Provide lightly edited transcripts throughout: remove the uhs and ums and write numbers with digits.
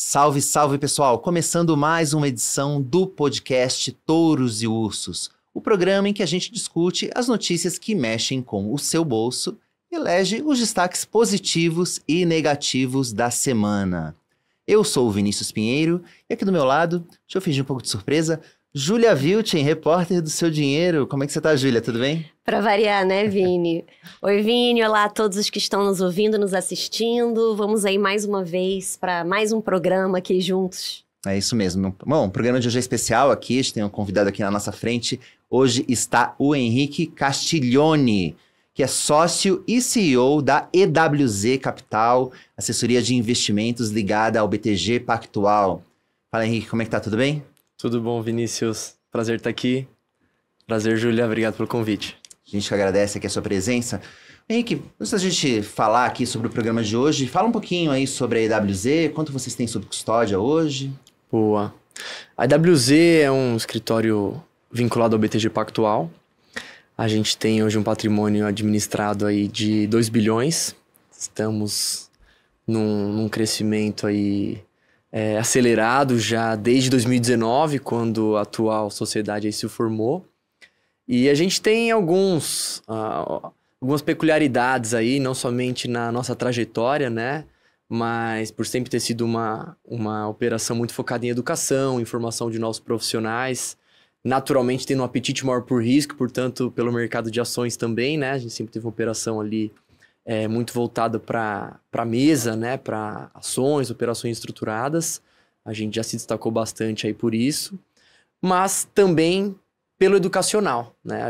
Salve, salve pessoal! Começando mais uma edição do podcast Touros e Ursos, o programa em que a gente discute as notícias que mexem com o seu bolso e elege os destaques positivos e negativos da semana. Eu sou o Vinícius Pinheiro e aqui do meu lado, deixa eu fingir um pouco de surpresa, Júlia Vilchen, repórter do Seu Dinheiro. Como é que você tá, Júlia? Tudo bem? Para variar, né, Vini? Oi, Vini. Olá a todos os que estão nos ouvindo, nos assistindo. Vamos aí mais uma vez para mais um programa aqui juntos. É isso mesmo. Bom, o programa de hoje é especial aqui, a gente tem um convidado aqui na nossa frente. Hoje está o Henrique Castiglione, que é sócio e CEO da EWZ Capital, assessoria de investimentos ligada ao BTG Pactual. Fala, Henrique, como é que tá? Tudo bem? Tudo bom, Vinícius? Prazer estar aqui. Prazer, Júlia. Obrigado pelo convite. A gente que agradece aqui a sua presença. Henrique, antes da gente falar aqui sobre o programa de hoje, fala um pouquinho aí sobre a EWZ, quanto vocês têm sob custódia hoje? Boa. A EWZ é um escritório vinculado ao BTG Pactual. A gente tem hoje um patrimônio administrado aí de 2 bilhões. Estamos num crescimento aí acelerado já desde 2019, quando a atual sociedade aí se formou. E a gente tem algumas peculiaridades aí, não somente na nossa trajetória, né? Mas por sempre ter sido uma operação muito focada em educação, em formação de novos profissionais, naturalmente tendo um apetite maior por risco, portanto, pelo mercado de ações também, né? A gente sempre teve uma operação ali muito voltada para a mesa, né? Para ações, operações estruturadas. A gente já se destacou bastante aí por isso. Mas também pelo educacional, né?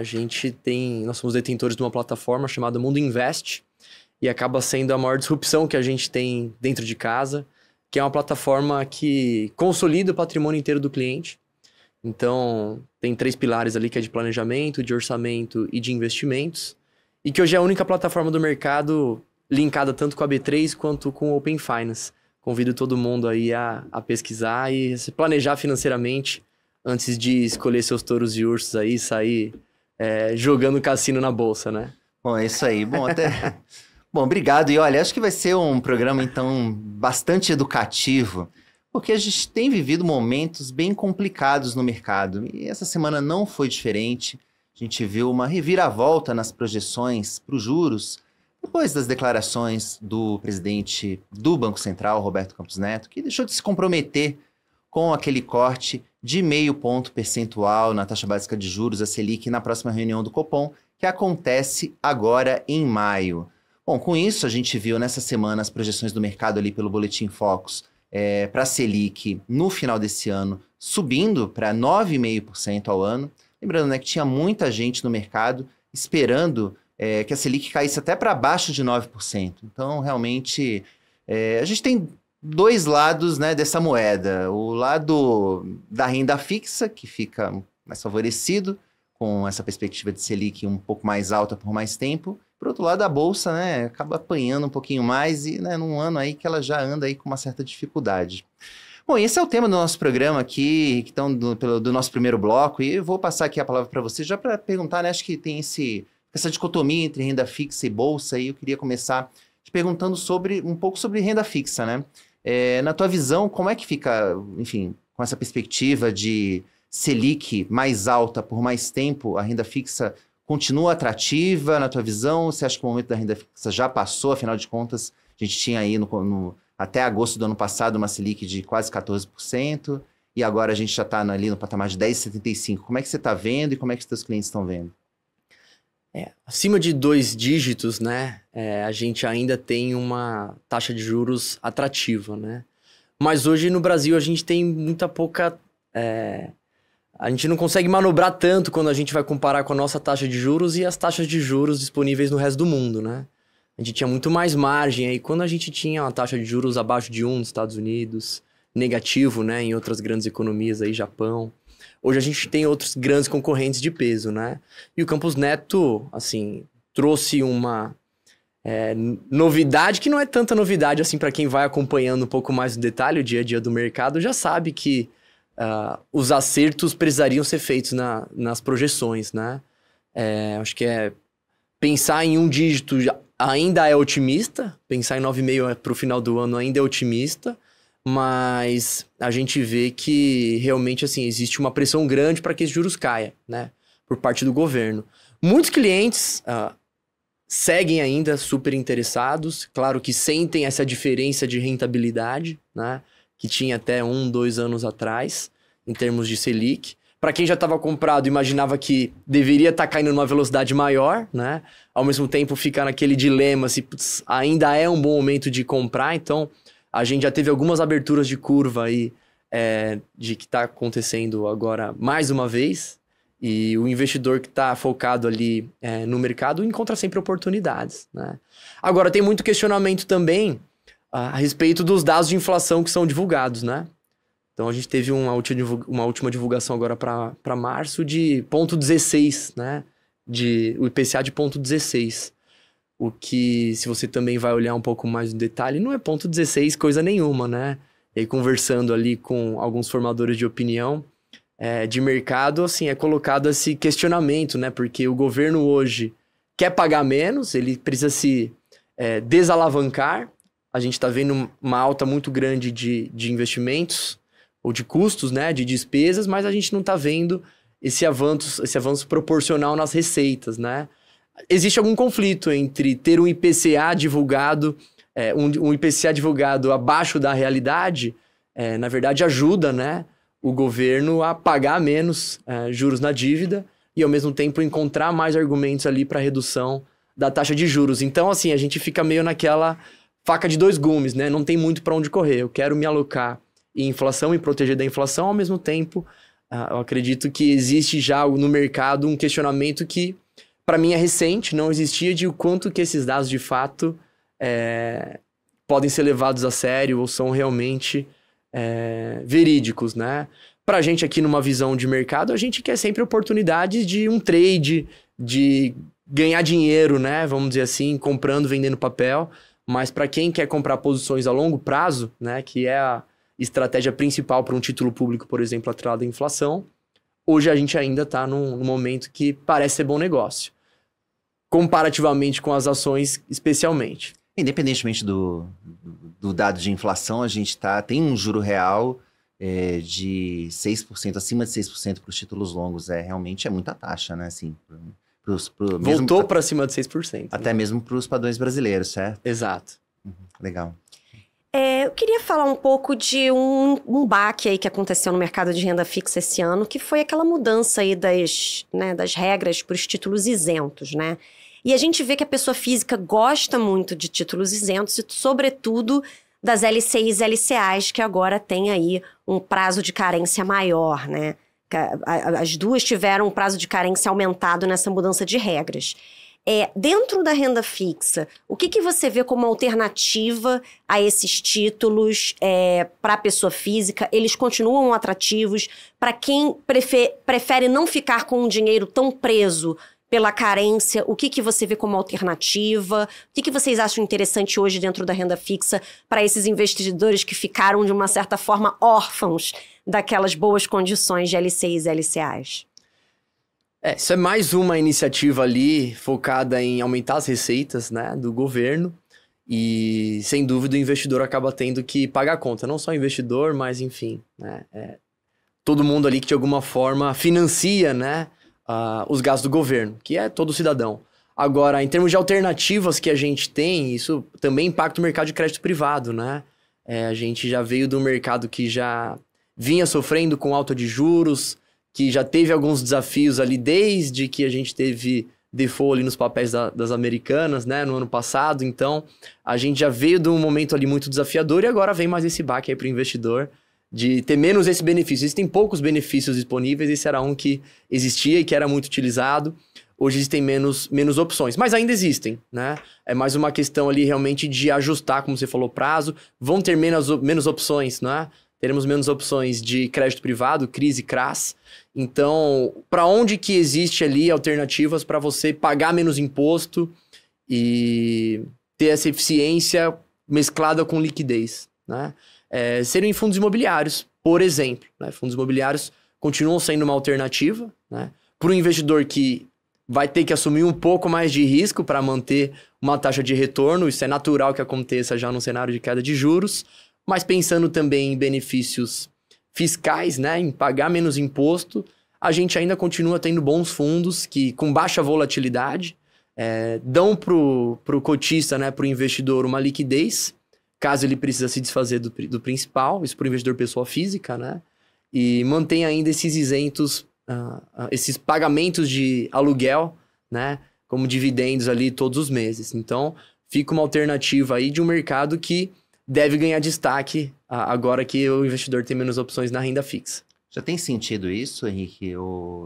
Nós somos detentores de uma plataforma chamada Mundo Invest e acaba sendo a maior disrupção que a gente tem dentro de casa, que é uma plataforma que consolida o patrimônio inteiro do cliente. Então, tem 3 pilares ali, que é de planejamento, de orçamento e de investimentos, e que hoje é a única plataforma do mercado linkada tanto com a B3 quanto com o Open Finance. Convido todo mundo aí a pesquisar e se planejar financeiramente antes de escolher seus touros e ursos aí, sair jogando cassino na bolsa, né? Bom, é isso aí. Bom, obrigado. E olha, acho que vai ser um programa, então, bastante educativo, porque a gente tem vivido momentos bem complicados no mercado. E essa semana não foi diferente. A gente viu uma reviravolta nas projeções para os juros, depois das declarações do presidente do Banco Central, Roberto Campos Neto, que deixou de se comprometer com aquele corte de 0,5 ponto percentual na taxa básica de juros, a Selic, na próxima reunião do Copom, que acontece agora em maio. Bom, com isso a gente viu nessa semana as projeções do mercado ali pelo Boletim Focus para a Selic no final desse ano, subindo para 9,5% ao ano. Lembrando, né, que tinha muita gente no mercado esperando que a Selic caísse até para baixo de 9%. Então, realmente, a gente tem dois lados, né, dessa moeda. O lado da renda fixa, que fica mais favorecido, com essa perspectiva de Selic um pouco mais alta por mais tempo. Por outro lado, a Bolsa, né, acaba apanhando um pouquinho mais e, né, num ano aí que ela já anda aí com uma certa dificuldade. Bom, esse é o tema do nosso programa aqui, então, do nosso primeiro bloco, e eu vou passar aqui a palavra para você já para perguntar, né, acho que tem essa dicotomia entre renda fixa e Bolsa, e eu queria começar te perguntando um pouco sobre renda fixa, né? Na tua visão, como é que fica, enfim, com essa perspectiva de Selic mais alta por mais tempo, a renda fixa continua atrativa na tua visão? Você acha que o momento da renda fixa já passou? Afinal de contas, a gente tinha aí até agosto do ano passado uma Selic de quase 14% e agora a gente já está ali no patamar de 10,75%. Como é que você está vendo e como é que os teus clientes estão vendo? Acima de 2 dígitos, né, a gente ainda tem uma taxa de juros atrativa, né? Mas hoje no Brasil a gente tem muita pouca... a gente não consegue manobrar tanto quando a gente vai comparar com a nossa taxa de juros e as taxas de juros disponíveis no resto do mundo, né? A gente tinha muito mais margem aí. Quando a gente tinha uma taxa de juros abaixo de 1 nos Estados Unidos, negativo, né, em outras grandes economias aí, Japão. Hoje a gente tem outros grandes concorrentes de peso, né? E o Campos Neto, assim, trouxe uma novidade que não é tanta novidade, assim, para quem vai acompanhando um pouco mais no detalhe, o dia a dia do mercado, já sabe que os acertos precisariam ser feitos nas projeções, né? Acho que pensar em 1 dígito ainda é otimista, pensar em 9,5 para o final do ano ainda é otimista, mas a gente vê que realmente assim, existe uma pressão grande para que esses juros caia, né? Por parte do governo. Muitos clientes seguem ainda super interessados, claro que sentem essa diferença de rentabilidade, né? Que tinha até 1, 2 anos atrás, em termos de Selic. Para quem já estava comprado, imaginava que deveria estar caindo numa velocidade maior, né? Ao mesmo tempo fica naquele dilema se ainda é um bom momento de comprar. Então, a gente já teve algumas aberturas de curva aí de que está acontecendo agora mais uma vez. E o investidor que está focado ali no mercado encontra sempre oportunidades, né? Agora, tem muito questionamento também a respeito dos dados de inflação que são divulgados, né? Então, a gente teve uma última divulgação agora para março de 0,16, né? O IPCA de 0,16. O que, se você também vai olhar um pouco mais no detalhe, não é 0,16 coisa nenhuma, né? E aí, conversando ali com alguns formadores de opinião de mercado, assim, é colocado esse questionamento, né? Porque o governo hoje quer pagar menos, ele precisa se desalavancar. A gente está vendo uma alta muito grande de investimentos, ou de custos, né, de despesas, mas a gente não está vendo esse avanço proporcional nas receitas, né? Existe algum conflito entre ter um IPCA divulgado, um IPCA divulgado abaixo da realidade, na verdade ajuda, né, o governo a pagar menos juros na dívida e ao mesmo tempo encontrar mais argumentos ali para redução da taxa de juros. Então, assim, a gente fica meio naquela faca de 2 gumes, né? Não tem muito para onde correr. Eu quero me alocar em inflação e proteger da inflação, ao mesmo tempo, eu acredito que existe já no mercado um questionamento que, para mim, é recente, não existia, de o quanto que esses dados, de fato, podem ser levados a sério ou são realmente verídicos, né? Para a gente aqui numa visão de mercado, a gente quer sempre oportunidades de um trade, de ganhar dinheiro, né? Vamos dizer assim, comprando, vendendo papel, mas para quem quer comprar posições a longo prazo, né? Que é a estratégia principal para um título público, por exemplo, atrelado à inflação, hoje a gente ainda está num momento que parece ser bom negócio, comparativamente com as ações especialmente. Independentemente do dado de inflação, a gente tem um juro real de 6%, acima de 6% para os títulos longos. Realmente é muita taxa, né? Assim, voltou para cima de 6%. Até mesmo para os padrões brasileiros, certo? Exato. Legal. Eu queria falar um pouco de um baque aí que aconteceu no mercado de renda fixa esse ano, que foi aquela mudança aí das regras para os títulos isentos, né? E a gente vê que a pessoa física gosta muito de títulos isentos e, sobretudo, das LCIs e LCAs, que agora tem aí um prazo de carência maior, né? As duas tiveram um prazo de carência aumentado nessa mudança de regras. Dentro da renda fixa, o que você vê como alternativa a esses títulos para a pessoa física? Eles continuam atrativos? Para quem prefere não ficar com um dinheiro tão preso pela carência, o que você vê como alternativa? O que vocês acham interessante hoje dentro da renda fixa para esses investidores que ficaram, de uma certa forma, órfãos daquelas boas condições de LCIs e LCAs? Isso é mais uma iniciativa ali focada em aumentar as receitas, né, do governo, e sem dúvida o investidor acaba tendo que pagar a conta, não só o investidor, mas enfim, né, todo mundo ali que de alguma forma financia, né, os gastos do governo, que é todo cidadão. Agora, em termos de alternativas que a gente tem, isso também impacta o mercado de crédito privado, né? A gente já veio do mercado que já vinha sofrendo com alta de juros, que já teve alguns desafios ali desde que a gente teve default ali nos papéis das americanas, né, no ano passado. Então, a gente já veio de um momento ali muito desafiador e agora vem mais esse baque aí para o investidor de ter menos esse benefício. Existem poucos benefícios disponíveis, esse era um que existia e que era muito utilizado. Hoje existem menos opções, mas ainda existem, né? É mais uma questão ali realmente de ajustar, como você falou, prazo. Vão ter menos opções, né? Teremos menos opções de crédito privado, CRIs e CRAs. Então, para onde que existe ali alternativas para você pagar menos imposto e ter essa eficiência mesclada com liquidez, né? Seriam em fundos imobiliários, por exemplo, né? Fundos imobiliários continuam sendo uma alternativa, né? Para o investidor que vai ter que assumir um pouco mais de risco para manter uma taxa de retorno. Isso é natural que aconteça já no cenário de queda de juros, mas pensando também em benefícios fiscais, né, em pagar menos imposto, a gente ainda continua tendo bons fundos que, com baixa volatilidade, dão pro cotista, né, pro investidor, uma liquidez, caso ele precisa se desfazer do principal, isso pro investidor pessoa física, né, e mantém ainda esses isentos, esses pagamentos de aluguel, né, como dividendos ali todos os meses. Então, fica uma alternativa aí de um mercado que deve ganhar destaque agora que o investidor tem menos opções na renda fixa. Já tem sentido isso, Henrique?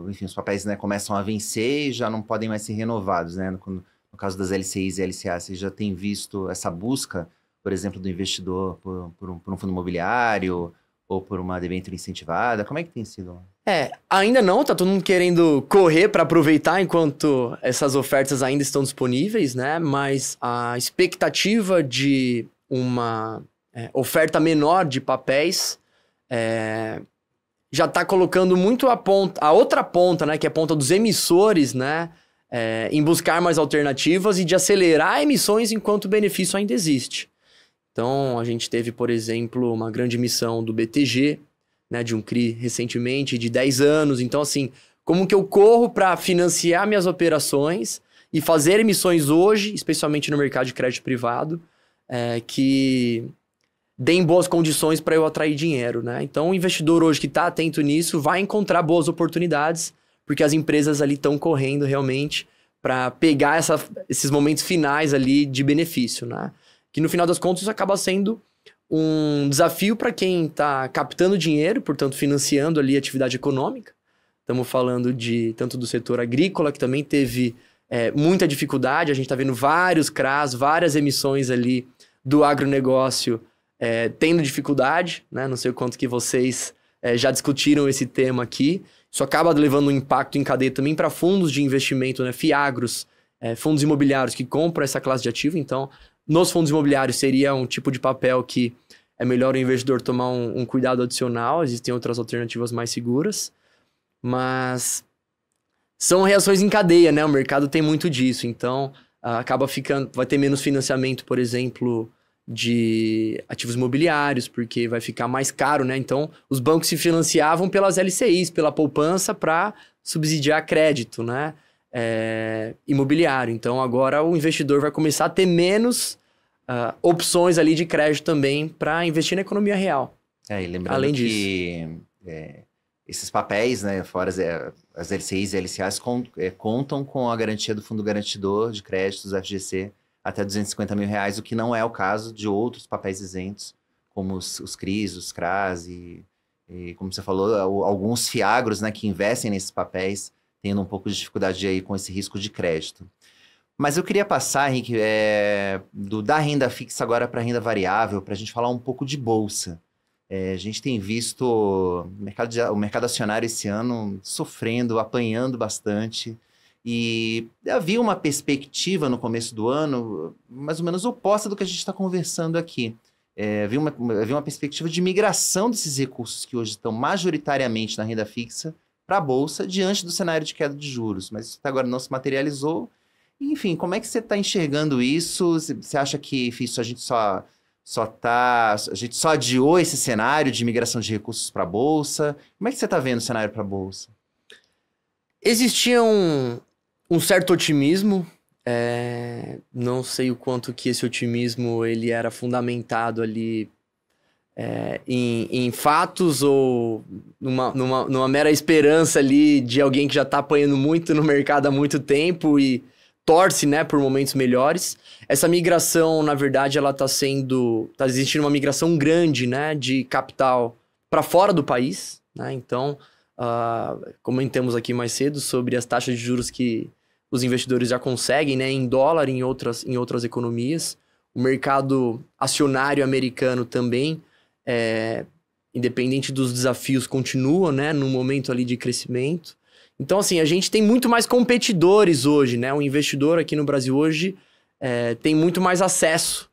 Enfim, os papéis, né, começam a vencer e já não podem mais ser renovados, né? No caso das LCIs e LCAs, você já tem visto essa busca, por exemplo, do investidor por um fundo imobiliário ou por uma debênture incentivada? Como é que tem sido? Ainda não, tá todo mundo querendo correr para aproveitar enquanto essas ofertas ainda estão disponíveis, né? Mas a expectativa de uma oferta menor de papéis já está colocando muito a outra ponta, né? Que é a ponta dos emissores, né? Em buscar mais alternativas e de acelerar emissões enquanto o benefício ainda existe. Então, a gente teve, por exemplo, uma grande emissão do BTG, né, de um CRI recentemente, de 10 anos. Então, assim, como que eu corro para financiar minhas operações e fazer emissões hoje, especialmente no mercado de crédito privado, que deem boas condições para eu atrair dinheiro, né? Então, o investidor hoje que está atento nisso vai encontrar boas oportunidades, porque as empresas ali estão correndo realmente para pegar esses momentos finais ali de benefício, né? Que no final das contas isso acaba sendo um desafio para quem está captando dinheiro, portanto financiando ali a atividade econômica. Estamos falando tanto do setor agrícola, que também teve muita dificuldade. A gente está vendo vários CRAs, várias emissões ali do agronegócio tendo dificuldade, né? Não sei o quanto que vocês já discutiram esse tema aqui. Isso acaba levando um impacto em cadeia também para fundos de investimento, né? FIAGROS, fundos imobiliários que compram essa classe de ativo. Então, nos fundos imobiliários seria um tipo de papel que é melhor o investidor tomar um cuidado adicional. Existem outras alternativas mais seguras, mas são reações em cadeia, né? O mercado tem muito disso, então vai ter menos financiamento, por exemplo, de ativos imobiliários, porque vai ficar mais caro, né? Então, os bancos se financiavam pelas LCIs, pela poupança, para subsidiar crédito, né? Imobiliário. Então, agora o investidor vai começar a ter menos opções ali de crédito também para investir na economia real. E lembrando Além que esses papéis, né, fora as LCIs e LCAs, contam com a garantia do Fundo Garantidor de Créditos, FGC, até R$250 mil, o que não é o caso de outros papéis isentos, como os CRIs, os CRAs e como você falou, alguns FIAGROS, né, que investem nesses papéis, tendo um pouco de dificuldade aí com esse risco de crédito. Mas eu queria passar, Henrique, da renda fixa agora para a renda variável, para a gente falar um pouco de bolsa. A gente tem visto o mercado acionário esse ano sofrendo, apanhando bastante. E havia uma perspectiva no começo do ano, mais ou menos oposta do que a gente está conversando aqui. Havia uma perspectiva de migração desses recursos que hoje estão majoritariamente na renda fixa para a Bolsa, diante do cenário de queda de juros. Mas isso até agora não se materializou. Enfim, como é que você está enxergando isso? Você acha que isso a gente só adiou esse cenário de migração de recursos para a Bolsa? Como é que você está vendo o cenário para a Bolsa? Existia um certo otimismo, não sei o quanto que esse otimismo ele era fundamentado ali em fatos ou numa mera esperança ali de alguém que já está apanhando muito no mercado há muito tempo e torce, né, por momentos melhores. Essa migração, na verdade, ela está existindo uma migração grande, né, de capital para fora do país, né? Então, comentamos aqui mais cedo sobre as taxas de juros que os investidores já conseguem, né, em dólar, em outras economias. O mercado acionário americano também, independente dos desafios, continua, né, num momento ali de crescimento. Então, assim, a gente tem muito mais competidores hoje, né? O investidor aqui no Brasil hoje tem muito mais acesso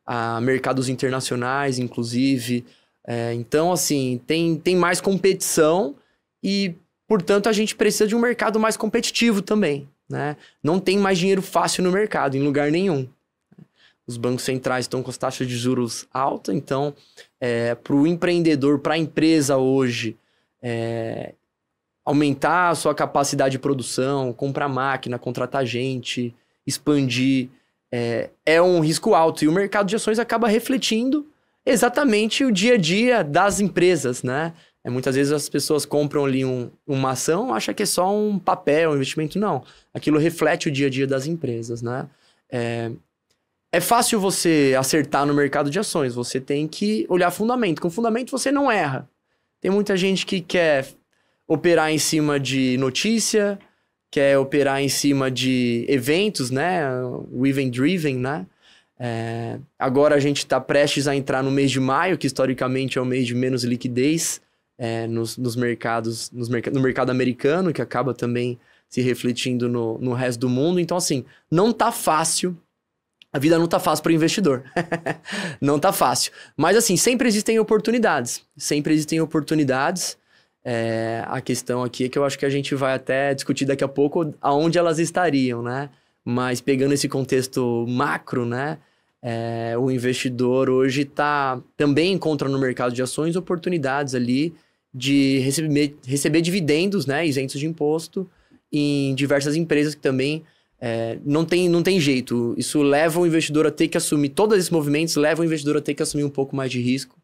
a mercados internacionais, inclusive. Então, assim, tem mais competição e, portanto, a gente precisa de um mercado mais competitivo também, né? Não tem mais dinheiro fácil no mercado, em lugar nenhum. Os bancos centrais estão com as taxas de juros altas, então, para o empreendedor, para a empresa hoje, aumentar a sua capacidade de produção, comprar máquina, contratar gente, expandir, é um risco alto. E o mercado de ações acaba refletindo exatamente o dia a dia das empresas, né? Muitas vezes as pessoas compram ali uma ação, acham que é só um papel, um investimento. Não, aquilo reflete o dia a dia das empresas, né? É fácil você acertar no mercado de ações, você tem que olhar fundamento. Com fundamento você não erra. Tem muita gente que quer operar em cima de notícia, quer operar em cima de eventos, né? O event-driven, né? Agora a gente está prestes a entrar no mês de maio, que historicamente é o mês de menos liquidez nos mercados, no mercado americano, que acaba também se refletindo no resto do mundo. Então, assim, não tá fácil. A vida não tá fácil para o investidor. Não tá fácil. Mas, assim, sempre existem oportunidades. Sempre existem oportunidades. A questão aqui é que eu acho que a gente vai até discutir daqui a pouco aonde elas estariam, né? Mas pegando esse contexto macro, né? O investidor hoje também encontra no mercado de ações oportunidades ali de receber dividendos, né? Isentos de imposto em diversas empresas que também não tem jeito. Isso leva o investidor a ter que assumir, todos esses movimentos levam o investidor a ter que assumir um pouco mais de risco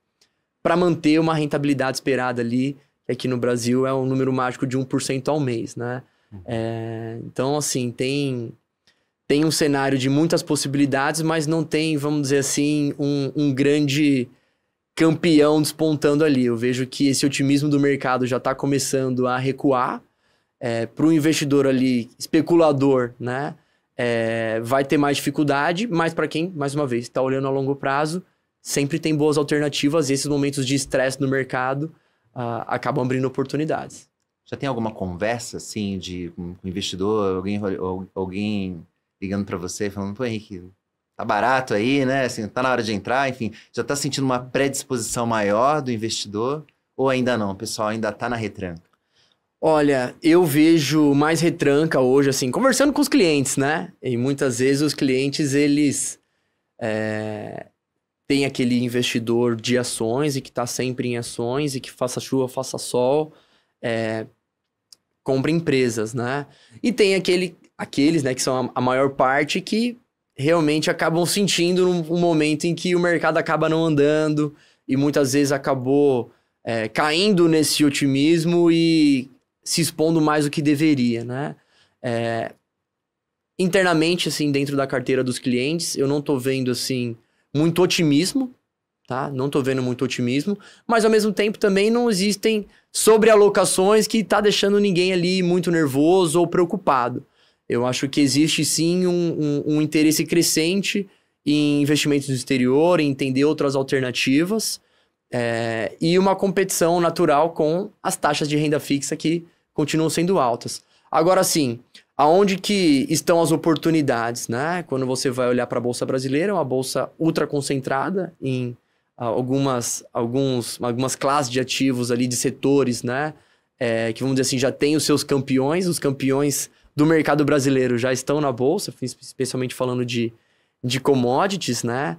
para manter uma rentabilidade esperada ali, que aqui no Brasil é um número mágico de 1% ao mês, né? Então, assim, tem um cenário de muitas possibilidades, mas não tem, vamos dizer assim, um grande campeão despontando ali. Eu vejo que esse otimismo do mercado já está começando a recuar. Para o investidor ali, especulador, né? Vai ter mais dificuldade, mas para quem, mais uma vez, está olhando a longo prazo, sempre tem boas alternativas e esses momentos de estresse no mercado acabam abrindo oportunidades. Já tem alguma conversa, assim, com o investidor, alguém ligando para você, falando, pô, Henrique, tá barato aí, né? Assim, tá na hora de entrar, enfim, já tá sentindo uma predisposição maior do investidor ou ainda não? O pessoal ainda tá na retranca? Olha, eu vejo mais retranca hoje, assim, conversando com os clientes, né? E muitas vezes os clientes, eles têm aquele investidor de ações e que tá sempre em ações e que faça chuva, faça sol, compra empresas, né? E tem aqueles, né, que são a maior parte que realmente acabam sentindo um momento em que o mercado acaba não andando e muitas vezes acabou caindo nesse otimismo e se expondo mais do que deveria, né? Internamente, assim, dentro da carteira dos clientes, eu não tô vendo, assim, muito otimismo, tá? Não tô vendo muito otimismo, mas ao mesmo tempo também não existem sobrealocações que tá deixando ninguém ali muito nervoso ou preocupado. Eu acho que existe, sim, um interesse crescente em investimentos no exterior, em entender outras alternativas, e uma competição natural com as taxas de renda fixa que continuam sendo altas. Agora, sim, aonde que estão as oportunidades, né? Quando você vai olhar para a Bolsa Brasileira, é uma bolsa ultra concentrada em algumas classes de ativos ali, de setores, né? Que, vamos dizer assim, já tem os seus campeões, os campeões do mercado brasileiro já estão na bolsa, especialmente falando de commodities, né?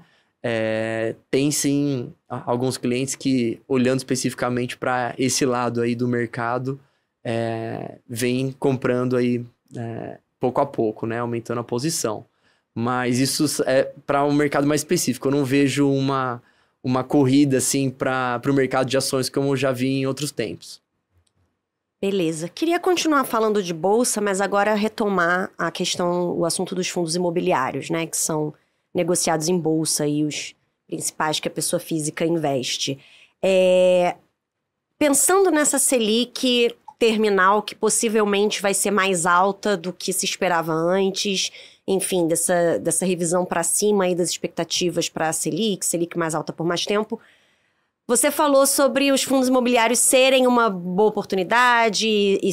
Tem sim alguns clientes que, olhando especificamente para esse lado aí do mercado, vem comprando aí pouco a pouco, né? Aumentando a posição. Mas isso é para um mercado mais específico. Eu não vejo uma corrida assim para o mercado de ações como eu já vi em outros tempos. Beleza. Queria continuar falando de bolsa, mas agora retomar o assunto dos fundos imobiliários, né? Que são negociados em bolsa e os principais que a pessoa física investe. Pensando nessa Selic terminal, que possivelmente vai ser mais alta do que se esperava antes, enfim, dessa revisão para cima aí das expectativas para a Selic mais alta por mais tempo. Você falou sobre os fundos imobiliários serem uma boa oportunidade e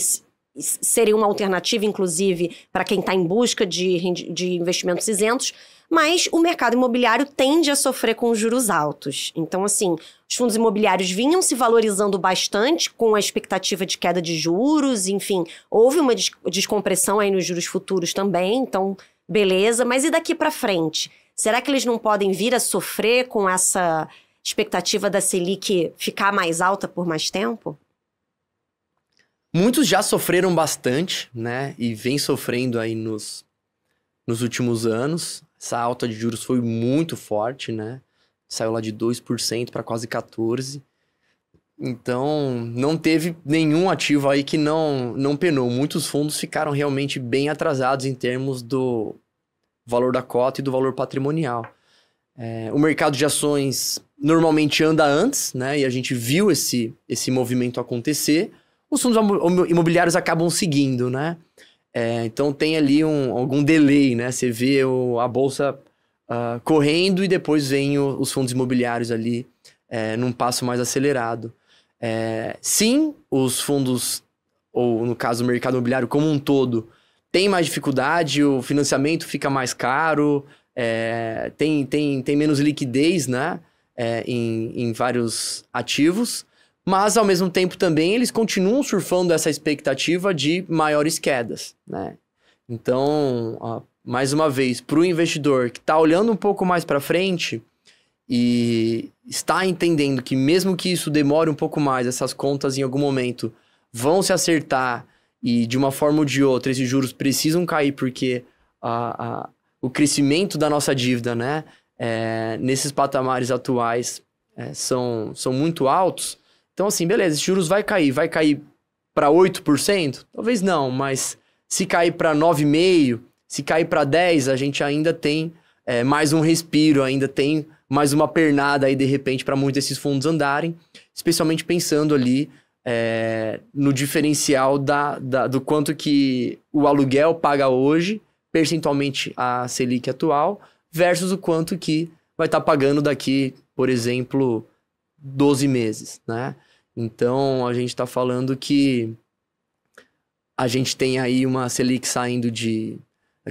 serem uma alternativa, inclusive, para quem está em busca de investimentos isentos, mas o mercado imobiliário tende a sofrer com os juros altos. Então, assim, os fundos imobiliários vinham se valorizando bastante com a expectativa de queda de juros, enfim, houve uma descompressão aí nos juros futuros também, então, beleza. Mas e daqui para frente? Será que eles não podem vir a sofrer com essa expectativa da Selic ficar mais alta por mais tempo? Muitos já sofreram bastante, né? E vem sofrendo aí nos últimos anos. Essa alta de juros foi muito forte, né? Saiu lá de 2% para quase 14%. Então, não teve nenhum ativo aí que não penou. Muitos fundos ficaram realmente bem atrasados em termos do valor da cota e do valor patrimonial. O mercado de ações normalmente anda antes, né? E a gente viu esse movimento acontecer. Os fundos imobiliários acabam seguindo, né? Então tem ali algum delay, né? Você vê a bolsa correndo e depois vem os fundos imobiliários ali num passo mais acelerado. Sim, os fundos, ou no caso o mercado imobiliário como um todo, tem mais dificuldade, o financiamento fica mais caro, tem menos liquidez, né? Em vários ativos, mas ao mesmo tempo também eles continuam surfando essa expectativa de maiores quedas, né? Então, mais uma vez, para o investidor que está olhando um pouco mais para frente e está entendendo que mesmo que isso demore um pouco mais, essas contas em algum momento vão se acertar e de uma forma ou de outra esses juros precisam cair porque o crescimento da nossa dívida, né, nesses patamares atuais são muito altos. Então assim, beleza, esses juros vai cair para 8%? Talvez não, mas se cair para 9,5%, se cair para 10%, a gente ainda tem mais um respiro, ainda tem mais uma pernada aí de repente para muitos desses fundos andarem, especialmente pensando ali no diferencial do quanto que o aluguel paga hoje, percentualmente a Selic atual, versus o quanto que vai estar pagando daqui, por exemplo, 12 meses, né? Então, a gente está falando que a gente tem aí uma Selic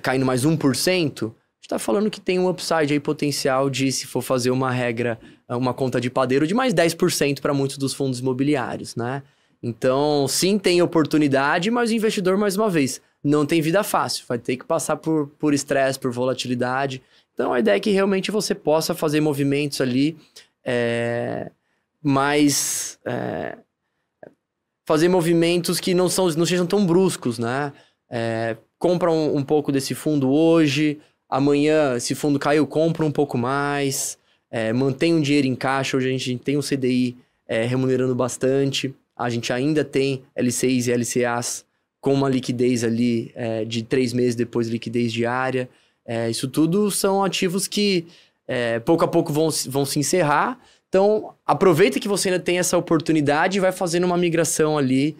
caindo mais 1%, a gente está falando que tem um upside aí potencial de, se for fazer uma regra, uma conta de padeiro, de mais 10% para muitos dos fundos imobiliários, né? Então, sim, tem oportunidade, mas o investidor, mais uma vez, não tem vida fácil. Vai ter que passar por estresse, por volatilidade. Então, a ideia é que realmente você possa fazer movimentos ali, mas fazer movimentos que não sejam tão bruscos, né? Compra um pouco desse fundo hoje, amanhã, esse fundo caiu, compra um pouco mais, mantém um dinheiro em caixa. Hoje a gente tem um CDI remunerando bastante, a gente ainda tem LCIs e LCAs com uma liquidez ali de 3 meses depois de liquidez diária. Isso tudo são ativos que pouco a pouco vão se encerrar. Então, aproveita que você ainda tem essa oportunidade e vai fazendo uma migração ali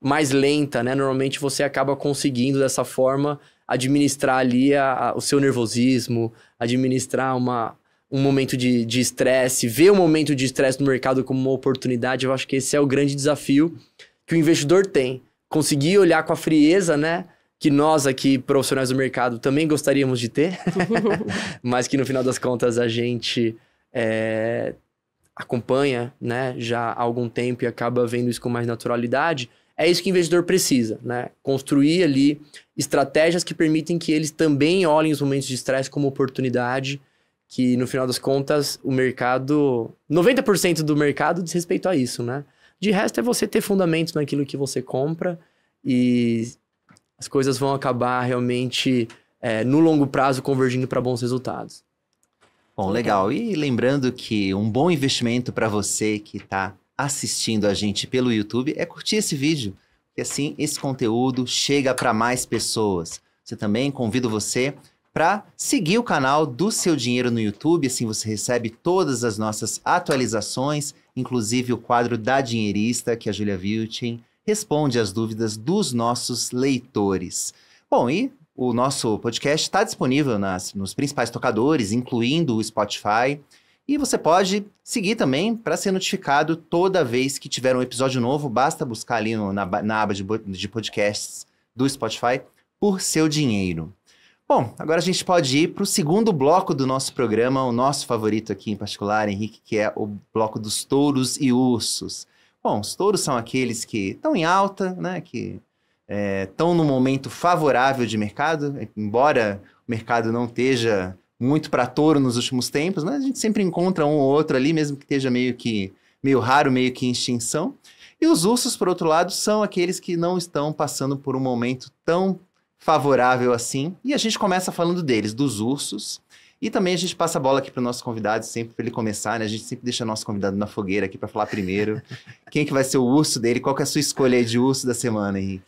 mais lenta, né? Normalmente você acaba conseguindo, dessa forma, administrar ali o seu nervosismo, administrar um momento de estresse, ver o momento de estresse no mercado como uma oportunidade. Eu acho que esse é o grande desafio que o investidor tem. Conseguir olhar com a frieza, né? Que nós aqui, profissionais do mercado, também gostaríamos de ter, mas que no final das contas a gente acompanha, né, já há algum tempo e acaba vendo isso com mais naturalidade. É isso que o investidor precisa, né? Construir ali estratégias que permitem que eles também olhem os momentos de estresse como oportunidade, que no final das contas o mercado, 90% do mercado diz respeito a isso, né? De resto é você ter fundamentos naquilo que você compra e as coisas vão acabar realmente no longo prazo convergindo para bons resultados. Bom, legal. E lembrando que um bom investimento para você que está assistindo a gente pelo YouTube é curtir esse vídeo, porque assim esse conteúdo chega para mais pessoas. Você também convido você para seguir o canal do Seu Dinheiro no YouTube, assim você recebe todas as nossas atualizações, inclusive o quadro da Dinheirista, que a Julia Vilchen responde às dúvidas dos nossos leitores. Bom, e o nosso podcast está disponível nos principais tocadores, incluindo o Spotify. E você pode seguir também para ser notificado toda vez que tiver um episódio novo. Basta buscar ali na aba de podcasts do Spotify por Seu Dinheiro. Bom, agora a gente pode ir para o segundo bloco do nosso programa, o nosso favorito aqui em particular, Henrique, que é o bloco dos touros e ursos. Bom, os touros são aqueles que estão em alta, né, que estão num momento favorável de mercado, embora mercado não esteja muito para touro nos últimos tempos, mas a gente sempre encontra um ou outro ali, mesmo que esteja meio raro, meio que em extinção. E os ursos, por outro lado, são aqueles que não estão passando por um momento tão favorável assim. E a gente começa falando deles, dos ursos. E também a gente passa a bola aqui para o nosso convidado, sempre para ele começar, né? A gente sempre deixa o nosso convidado na fogueira aqui para falar primeiro. Quem é que vai ser o urso dele? Qual que é a sua escolha aí de urso da semana, Henrique?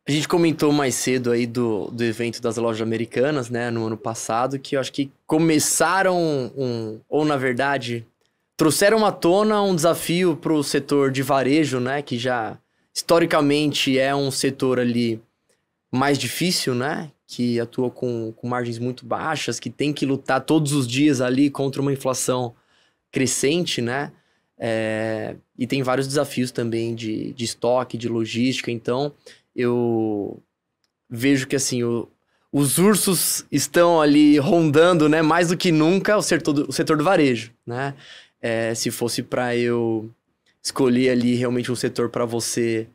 A gente comentou mais cedo aí do evento das lojas americanas, né, no ano passado, que eu acho que começaram, ou na verdade, trouxeram à tona um desafio para o setor de varejo, né, que já historicamente é um setor ali mais difícil, né, que atua com margens muito baixas, que tem que lutar todos os dias ali contra uma inflação crescente, né, e tem vários desafios também de estoque, de logística. Então eu vejo que assim, os ursos estão ali rondando, né, mais do que nunca o setor do varejo, né? Se fosse para eu escolher ali realmente um setor para você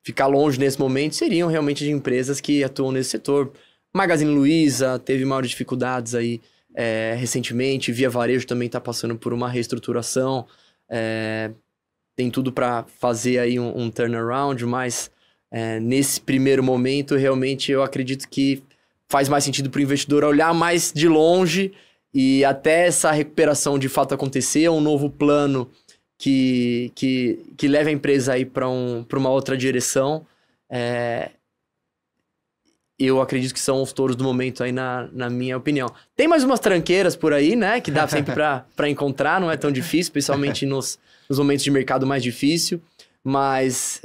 ficar longe nesse momento, seriam realmente de empresas que atuam nesse setor. Magazine Luiza teve maiores dificuldades aí recentemente, Via Varejo também está passando por uma reestruturação, tem tudo para fazer aí um turnaround, mas nesse primeiro momento, realmente, eu acredito que faz mais sentido para o investidor olhar mais de longe e até essa recuperação de fato acontecer, um novo plano que leve a empresa aí para uma outra direção. Eu acredito que são os touros do momento aí, na minha opinião. Tem mais umas tranqueiras por aí, né? Que dá sempre para encontrar, não é tão difícil, especialmente nos momentos de mercado mais difícil. Mas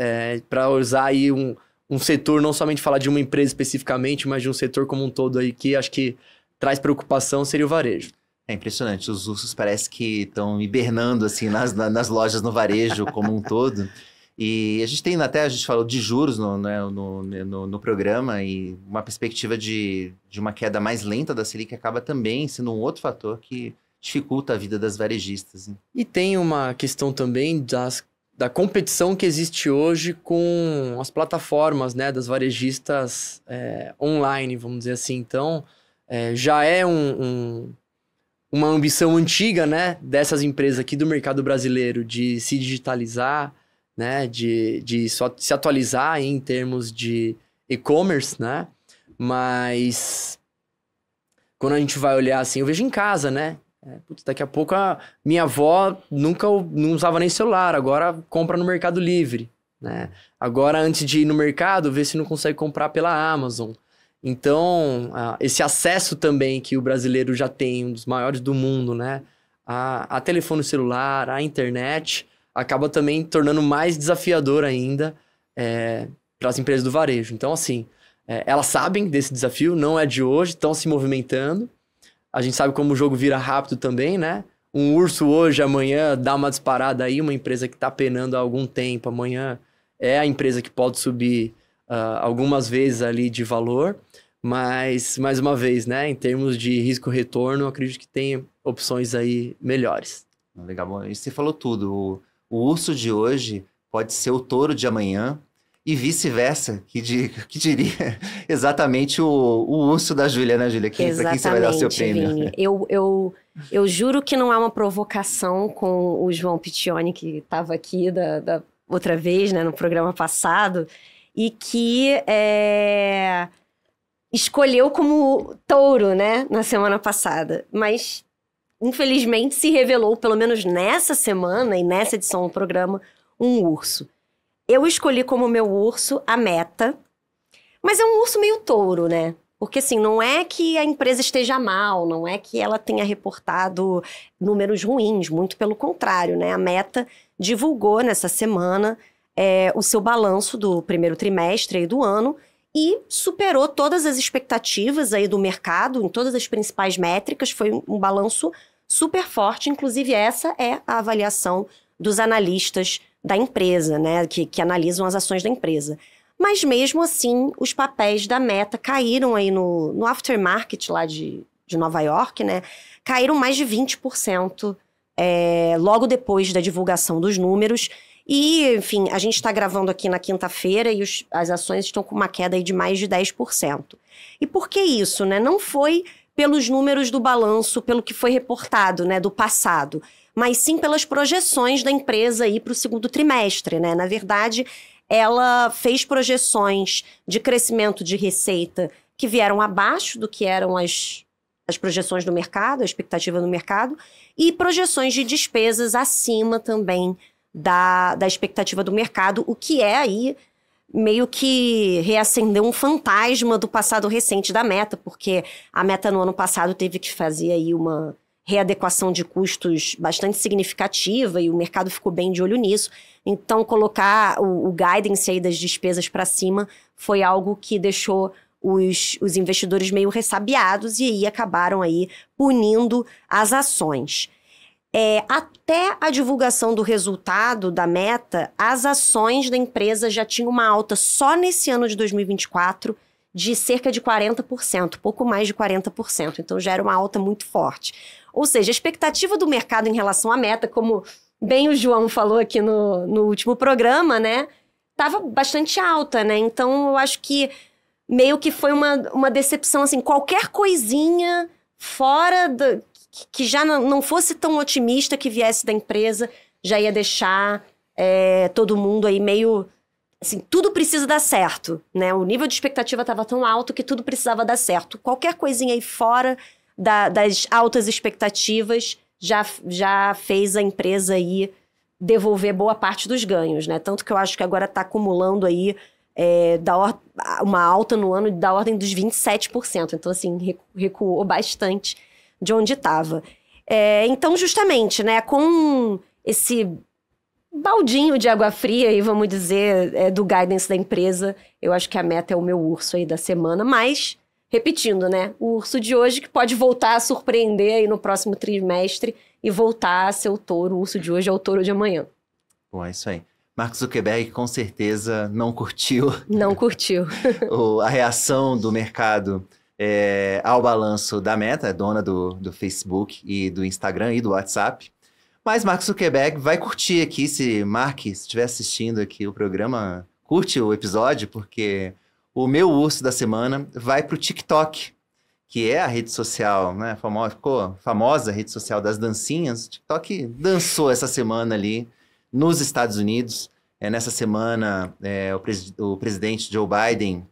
para usar aí um setor, não somente falar de uma empresa especificamente, mas de um setor como um todo aí, que acho que traz preocupação, seria o varejo. É impressionante, os ursos parece que estão hibernando assim, nas lojas no varejo como um todo. E a gente falou de juros no programa, e uma perspectiva de uma queda mais lenta da Selic acaba também sendo um outro fator que dificulta a vida das varejistas. Hein? E tem uma questão também da competição que existe hoje com as plataformas, né, das varejistas online, vamos dizer assim. Então, já é uma ambição antiga, né, dessas empresas aqui do mercado brasileiro de se digitalizar, né, de se atualizar em termos de e-commerce, né, mas quando a gente vai olhar assim, eu vejo em casa, né, daqui a pouco a minha avó não usava nem celular, agora compra no Mercado Livre, né, agora antes de ir no mercado, vê se não consegue comprar pela Amazon. Então, esse acesso também que o brasileiro já tem, um dos maiores do mundo, né, a telefone celular, a internet, acaba também tornando mais desafiador ainda para as empresas do varejo. Então, assim, elas sabem desse desafio, não é de hoje, estão se movimentando. A gente sabe como o jogo vira rápido também, né? Um urso hoje, amanhã, dá uma disparada aí, uma empresa que está penando há algum tempo, amanhã é a empresa que pode subir algumas vezes ali de valor. Mas, mais uma vez, né? Em termos de risco-retorno, eu acredito que tem opções aí melhores. Legal, bom. E você falou tudo. O urso de hoje pode ser o touro de amanhã e vice-versa, que diria exatamente o urso da Júlia, né, Júlia? Para quem você vai dar o seu prêmio? Vini. Eu juro que não é uma provocação com o João Piccioni, que estava aqui da outra vez, né, no programa passado, e que escolheu como touro, né, na semana passada. Mas infelizmente se revelou, pelo menos nessa semana e nessa edição do programa, um urso. Eu escolhi como meu urso a Meta, mas é um urso meio touro, né? Porque assim, não é que a empresa esteja mal, não é que ela tenha reportado números ruins, muito pelo contrário, né? A Meta divulgou nessa semana o seu balanço do primeiro trimestre aí do ano e superou todas as expectativas aí do mercado, em todas as principais métricas. Foi um balanço super forte, inclusive essa é a avaliação dos analistas da empresa, né, que analisam as ações da empresa. Mas mesmo assim, os papéis da Meta caíram aí no aftermarket lá de Nova York, né, caíram mais de 20% logo depois da divulgação dos números. E, enfim, a gente está gravando aqui na quinta-feira e as ações estão com uma queda aí de mais de 10%. E por que isso, né? Não foi pelos números do balanço, pelo que foi reportado, né, do passado, mas sim pelas projeções da empresa aí para o segundo trimestre, né? Na verdade, ela fez projeções de crescimento de receita que vieram abaixo do que eram as projeções do mercado, a expectativa do mercado, e projeções de despesas acima também da expectativa do mercado, o que é aí meio que reacender um fantasma do passado recente da Meta, porque a Meta no ano passado teve que fazer aí uma readequação de custos bastante significativa e o mercado ficou bem de olho nisso. Então, colocar o guidance aí das despesas para cima foi algo que deixou os investidores meio ressabiados e aí acabaram aí punindo as ações. Até a divulgação do resultado da Meta, as ações da empresa já tinham uma alta só nesse ano de 2024 de cerca de 40%, pouco mais de 40%. Então já era uma alta muito forte. Ou seja, a expectativa do mercado em relação à Meta, como bem o João falou aqui no último programa, né, estava bastante alta, né? Então eu acho que meio que foi uma decepção, assim, qualquer coisinha fora que já não fosse tão otimista que viesse da empresa, já ia deixar todo mundo aí meio... Assim, tudo precisa dar certo, né? O nível de expectativa estava tão alto que tudo precisava dar certo. Qualquer coisinha aí fora das altas expectativas já fez a empresa aí devolver boa parte dos ganhos, né? Tanto que eu acho que agora está acumulando aí uma alta no ano da ordem dos 27%. Então, assim, recuou bastante de onde estava. Então, justamente, né, com esse baldinho de água fria, aí, vamos dizer, do guidance da empresa, eu acho que a Meta é o meu urso aí da semana, mas, repetindo, né, o urso de hoje que pode voltar a surpreender aí no próximo trimestre e voltar a ser o touro. O urso de hoje é o touro de amanhã. Bom, é isso aí. Mark Zuckerberg com certeza não curtiu. Não curtiu. A reação do mercado ao balanço da Meta, dona do Facebook e do Instagram e do WhatsApp. Mas Mark Zuckerberg vai curtir aqui, se Mark estiver assistindo aqui o programa, curte o episódio, porque o meu urso da semana vai para o TikTok, que é a rede social, né, ficou famosa, a rede social das dancinhas. O TikTok dançou essa semana ali nos Estados Unidos. Nessa semana, o presidente Joe Biden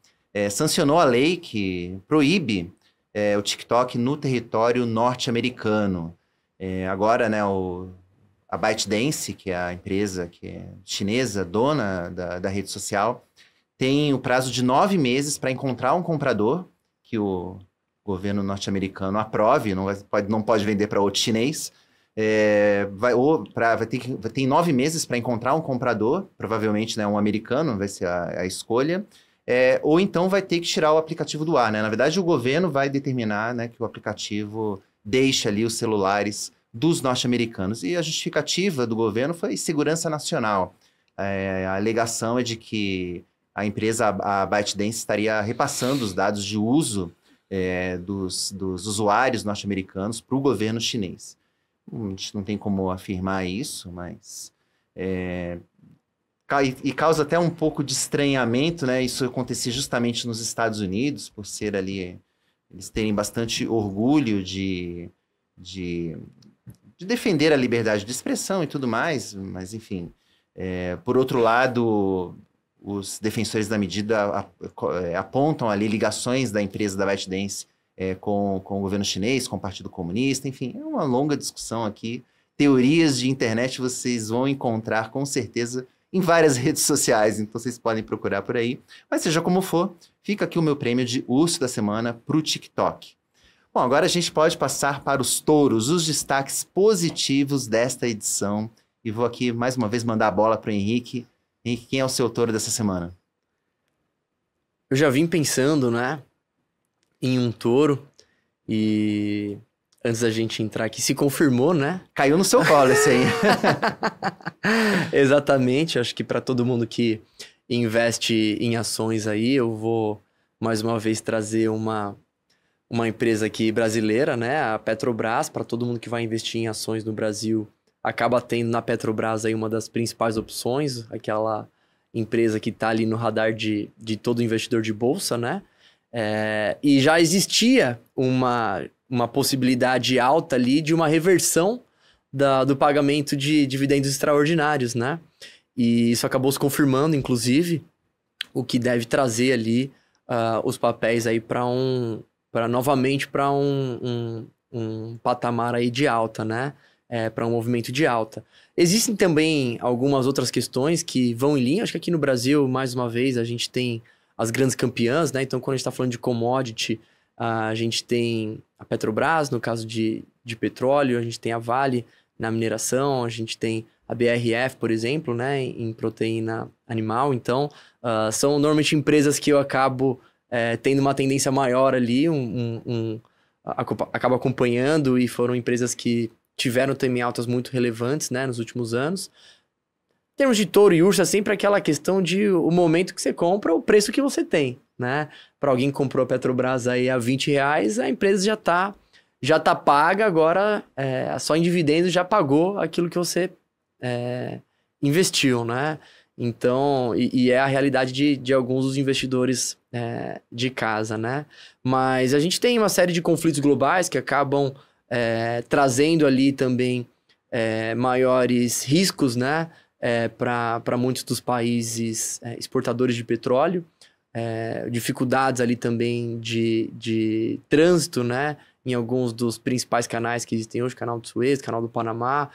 sancionou a lei que proíbe o TikTok no território norte-americano. Agora, né, a ByteDance, que é a empresa que é chinesa, dona da rede social, tem o prazo de 9 meses para encontrar um comprador que o governo norte-americano aprove, não pode vender para outro chinês. Vai ter 9 meses para encontrar um comprador, provavelmente, né, um americano vai ser a escolha, ou então vai ter que tirar o aplicativo do ar, né? Na verdade, o governo vai determinar, né, que o aplicativo deixe ali os celulares dos norte-americanos. E a justificativa do governo foi segurança nacional. A alegação é de que a empresa, a ByteDance, estaria repassando os dados de uso dos usuários norte-americanos para o governo chinês. A gente não tem como afirmar isso, mas... E causa até um pouco de estranhamento, né? Isso acontecer justamente nos Estados Unidos, por ser ali... Eles terem bastante orgulho de defender a liberdade de expressão e tudo mais, mas enfim. Por outro lado, os defensores da medida apontam ali ligações da empresa da ByteDance com o governo chinês, com o Partido Comunista, enfim, é uma longa discussão aqui. Teorias de internet vocês vão encontrar com certeza em várias redes sociais, então vocês podem procurar por aí. Mas seja como for, fica aqui o meu prêmio de urso da semana para o TikTok. Bom, agora a gente pode passar para os touros, os destaques positivos desta edição. E vou aqui mais uma vez mandar a bola para o Henrique. Henrique, quem é o seu touro dessa semana? Eu já vim pensando, né, em um touro e antes da gente entrar aqui se confirmou, né? Caiu no seu colo esse aí. Exatamente, acho que para todo mundo que investe em ações aí, eu vou mais uma vez trazer uma empresa aqui brasileira, né? A Petrobras, para todo mundo que vai investir em ações no Brasil, acaba tendo na Petrobras aí uma das principais opções, aquela empresa que está ali no radar de todo investidor de bolsa, né? E já existia uma possibilidade alta ali de uma reversão do pagamento de dividendos extraordinários, né? E isso acabou se confirmando, inclusive, o que deve trazer ali os papéis aí novamente para um patamar aí de alta, né? Para um movimento de alta. Existem também algumas outras questões que vão em linha. Acho que aqui no Brasil, mais uma vez, a gente tem as grandes campeãs, né? Então, quando a gente está falando de commodity, a gente tem a Petrobras, no caso de petróleo, a gente tem a Vale na mineração, a gente tem a BRF, por exemplo, né? Em proteína animal. Então, são normalmente empresas que eu acabo tendo uma tendência maior ali, acabo acompanhando, e foram empresas que tiveram também altas muito relevantes, né, nos últimos anos. Em termos de touro e urso, é sempre aquela questão de o momento que você compra, o preço que você tem, né? Para alguém que comprou a Petrobras aí a R$20, a empresa já tá paga, agora só em dividendos já pagou aquilo que você investiu, né? Então, e é a realidade de alguns dos investidores de casa, né? Mas a gente tem uma série de conflitos globais que acabam trazendo ali também maiores riscos, né? Para muitos dos países exportadores de petróleo, dificuldades ali também de trânsito, né? Em alguns dos principais canais que existem hoje, canal de Suez, canal do Panamá,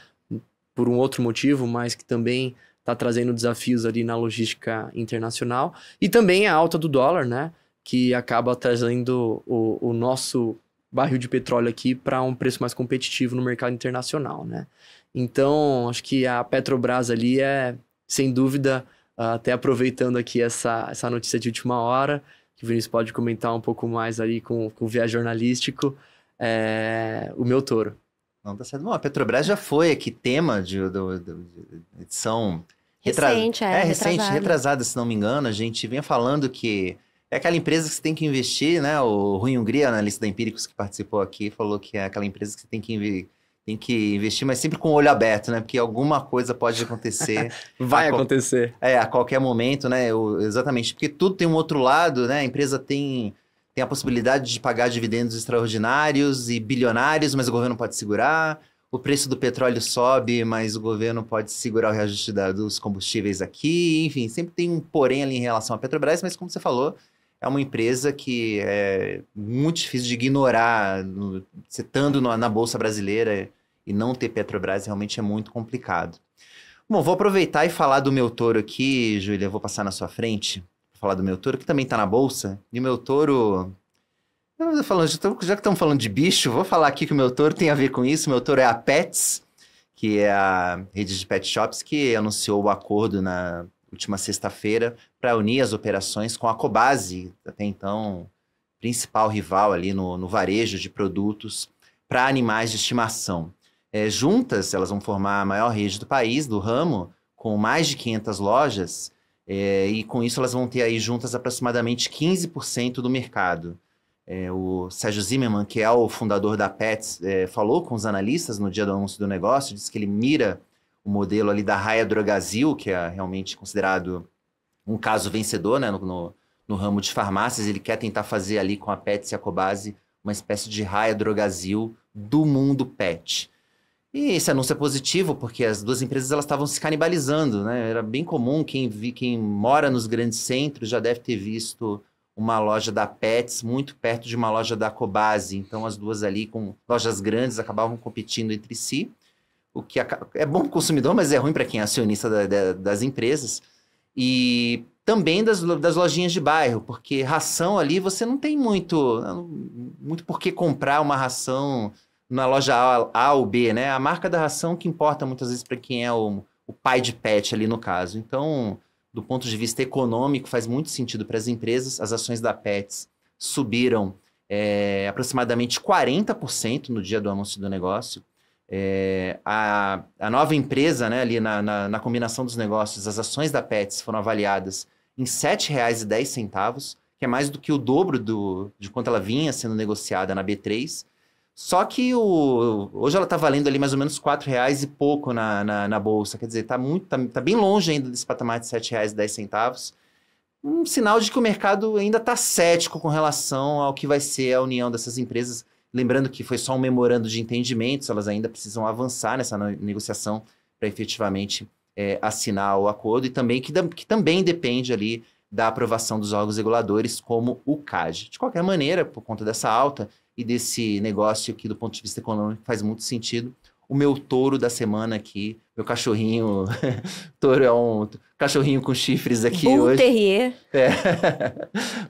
por um outro motivo, mas que também está trazendo desafios ali na logística internacional. E também a alta do dólar, né? Que acaba trazendo o nosso barril de petróleo aqui para um preço mais competitivo no mercado internacional, né? Então, acho que a Petrobras ali sem dúvida, até aproveitando aqui essa notícia de última hora, que o Vinícius pode comentar um pouco mais ali com o viés jornalístico, o meu touro. Não, tá certo. Bom, a Petrobras já foi aqui tema de edição recente, retrasada, se não me engano. A gente vinha falando que é aquela empresa que você tem que investir, né? O Rui Hungria, analista da Empíricos, que participou aqui, falou que é aquela empresa que você tem que investir, mas sempre com o olho aberto, né? Porque alguma coisa pode acontecer. Vai acontecer. A qualquer momento, né? Exatamente. Porque tudo tem um outro lado, né? A empresa tem a possibilidade de pagar dividendos extraordinários e bilionários, mas o governo pode segurar. O preço do petróleo sobe, mas o governo pode segurar o reajuste dos combustíveis aqui. Enfim, sempre tem um porém ali em relação à Petrobras, mas como você falou, é uma empresa que é muito difícil de ignorar. Você estando na Bolsa Brasileira e não ter Petrobras realmente é muito complicado. Bom, vou aproveitar e falar do meu touro aqui, Júlia. Vou passar na sua frente para falar do meu touro, que também está na Bolsa. E o meu touro... Já que estamos falando de bicho, vou falar aqui que o meu touro tem a ver com isso. O meu touro é a Petz, que é a rede de pet shops que anunciou o acordo na última sexta-feira para unir as operações com a Cobasi, até então principal rival ali no varejo de produtos para animais de estimação. Juntas, elas vão formar a maior rede do país, do ramo, com mais de 500 lojas, e com isso elas vão ter aí juntas aproximadamente 15% do mercado. O Sérgio Zimmermann, que é o fundador da Petz, falou com os analistas no dia do anúncio do negócio, disse que ele mira o modelo ali da Raia Drogasil, que é realmente considerado um caso vencedor, né, no ramo de farmácias. Ele quer tentar fazer ali com a Petz e a Cobasi uma espécie de Raia Drogasil do mundo pet. E esse anúncio é positivo porque as duas empresas elas estavam se canibalizando, né? Era bem comum, quem mora nos grandes centros já deve ter visto uma loja da Petz muito perto de uma loja da Cobasi. Então as duas ali com lojas grandes acabavam competindo entre si, o que é bom para o consumidor, mas é ruim para quem é acionista das empresas. E também das lojinhas de bairro, porque ração ali você não tem muito por que comprar uma ração na loja A ou B, né? A marca da ração que importa muitas vezes para quem é o pai de pet ali no caso. Então, do ponto de vista econômico, faz muito sentido para as empresas. As ações da Petz subiram aproximadamente 40% no dia do anúncio do negócio. A nova empresa, né, ali na combinação dos negócios, as ações da Petz foram avaliadas em R$ 7,10, que é mais do que o dobro de quanto ela vinha sendo negociada na B3. Só que hoje ela tá valendo ali mais ou menos R$4 e pouco na bolsa. Quer dizer, tá bem longe ainda desse patamar de R$7,10. Um sinal de que o mercado ainda está cético com relação ao que vai ser a união dessas empresas. Lembrando que foi só um memorando de entendimentos, elas ainda precisam avançar nessa negociação para efetivamente assinar o acordo, e também que também depende ali da aprovação dos órgãos reguladores, como o CAD. De qualquer maneira, por conta dessa alta e desse negócio que, do ponto de vista econômico, faz muito sentido, o meu touro da semana aqui, meu cachorrinho, touro é um cachorrinho com chifres aqui Bull hoje. Terrier.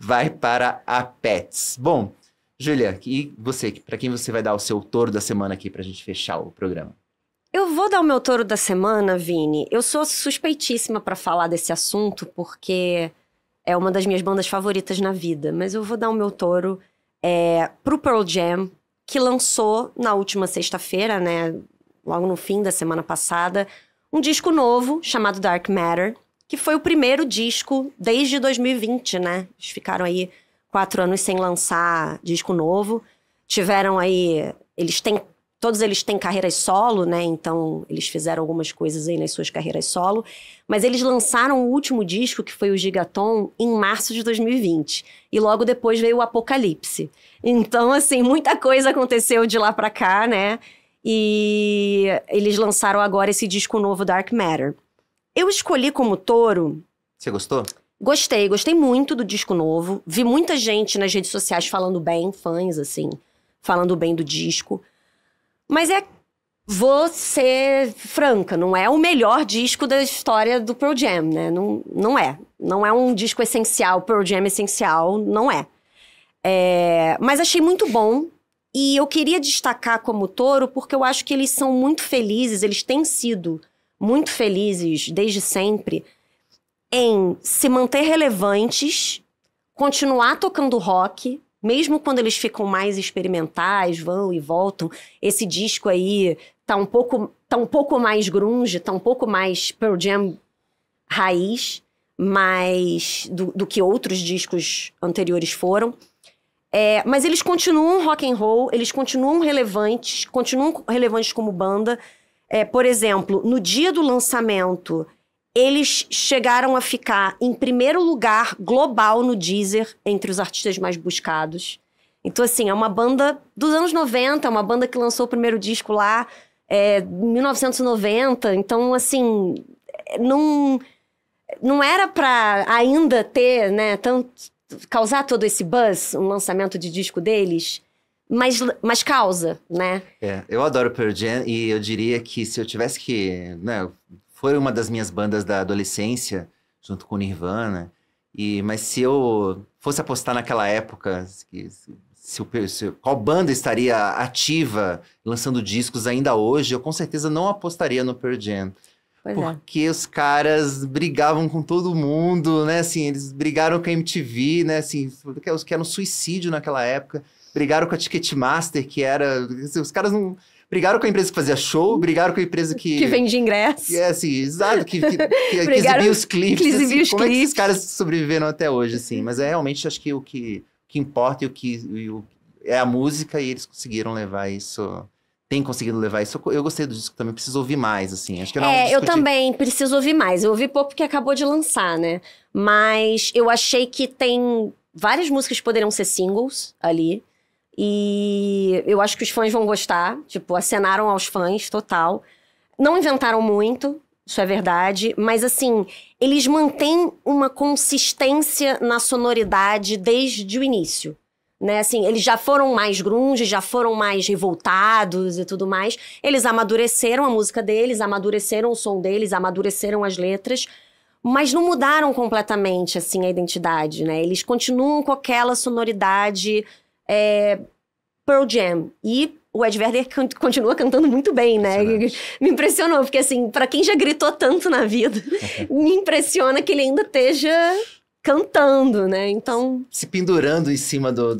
Vai para a Pets. Bom, Júlia, e você, para quem você vai dar o seu touro da semana aqui pra gente fechar o programa? Eu vou dar o meu touro da semana, Vini. Eu sou suspeitíssima pra falar desse assunto, porque é uma das minhas bandas favoritas na vida. Mas eu vou dar o meu touro pro Pearl Jam, que lançou na última sexta-feira, né? Logo no fim da semana passada, um disco novo chamado Dark Matter, que foi o primeiro disco desde 2020, né? Eles ficaram aí 4 anos sem lançar disco novo. Tiveram aí... Todos eles têm carreiras solo, né? Então, eles fizeram algumas coisas aí nas suas carreiras solo. Mas eles lançaram o último disco, que foi o Gigaton, em março de 2020. E logo depois veio o Apocalipse. Então, assim, muita coisa aconteceu de lá pra cá, né? E eles lançaram agora esse disco novo, Dark Matter. Eu escolhi como touro... Você gostou? Gostei muito do disco novo. Vi muita gente nas redes sociais falando bem, fãs, assim, falando bem do disco. Mas vou ser franca, não é o melhor disco da história do Pearl Jam, né? Não é. Não é um disco essencial, Pearl Jam essencial, não é. Mas achei muito bom. E eu queria destacar como touro porque eu acho que eles são muito felizes, eles têm sido muito felizes desde sempre em se manter relevantes, continuar tocando rock, mesmo quando eles ficam mais experimentais, vão e voltam. Esse disco aí tá um pouco mais grunge, tá um pouco mais Pearl Jam raiz, mais do que outros discos anteriores foram. Mas eles continuam rock and roll, eles continuam relevantes como banda. Por exemplo, no dia do lançamento, eles chegaram a ficar em primeiro lugar global no Deezer, entre os artistas mais buscados. Então, assim, é uma banda dos anos 90, é uma banda que lançou o primeiro disco lá em 1990. Então, assim, não era pra ainda ter, né, causar todo esse buzz, um lançamento de disco deles, mas causa, né? Eu adoro Pearl Jam e eu diria que se eu tivesse que... Né, foi uma das minhas bandas da adolescência, junto com o Nirvana. Mas se eu fosse apostar naquela época, qual banda estaria ativa, lançando discos ainda hoje, eu com certeza não apostaria no Pearl Jam. Porque os caras brigavam com todo mundo, né? Assim, eles brigaram com a MTV, né? Assim, que era um suicídio naquela época. Brigaram com a Ticketmaster, que era... Os caras não... Brigaram com a empresa que fazia show, brigaram com a empresa que vende ingresso. Assim, exato, que exibia os clipes. Assim, como é que esses caras sobreviveram até hoje, assim? Mas realmente, acho que o que importa é a música, e eles conseguiram levar isso... Tem conseguido levar isso. Eu gostei do disco também, preciso ouvir mais, assim. Acho que eu também preciso ouvir mais. Eu ouvi pouco porque acabou de lançar, né? Mas eu achei que tem várias músicas que poderiam ser singles ali. E eu acho que os fãs vão gostar. Tipo, acenaram aos fãs, total. Não inventaram muito, isso é verdade. Mas, assim, eles mantêm uma consistência na sonoridade desde o início. Né, assim, eles já foram mais grunge, já foram mais revoltados e tudo mais. Eles amadureceram a música deles, amadureceram o som deles, amadureceram as letras, mas não mudaram completamente, assim, a identidade, né? Eles continuam com aquela sonoridade Pearl Jam. E o Ed Vedder continua cantando muito bem, né? Me impressionou, porque, assim, pra quem já gritou tanto na vida, me impressiona que ele ainda esteja cantando, né? Então... Se pendurando em cima dos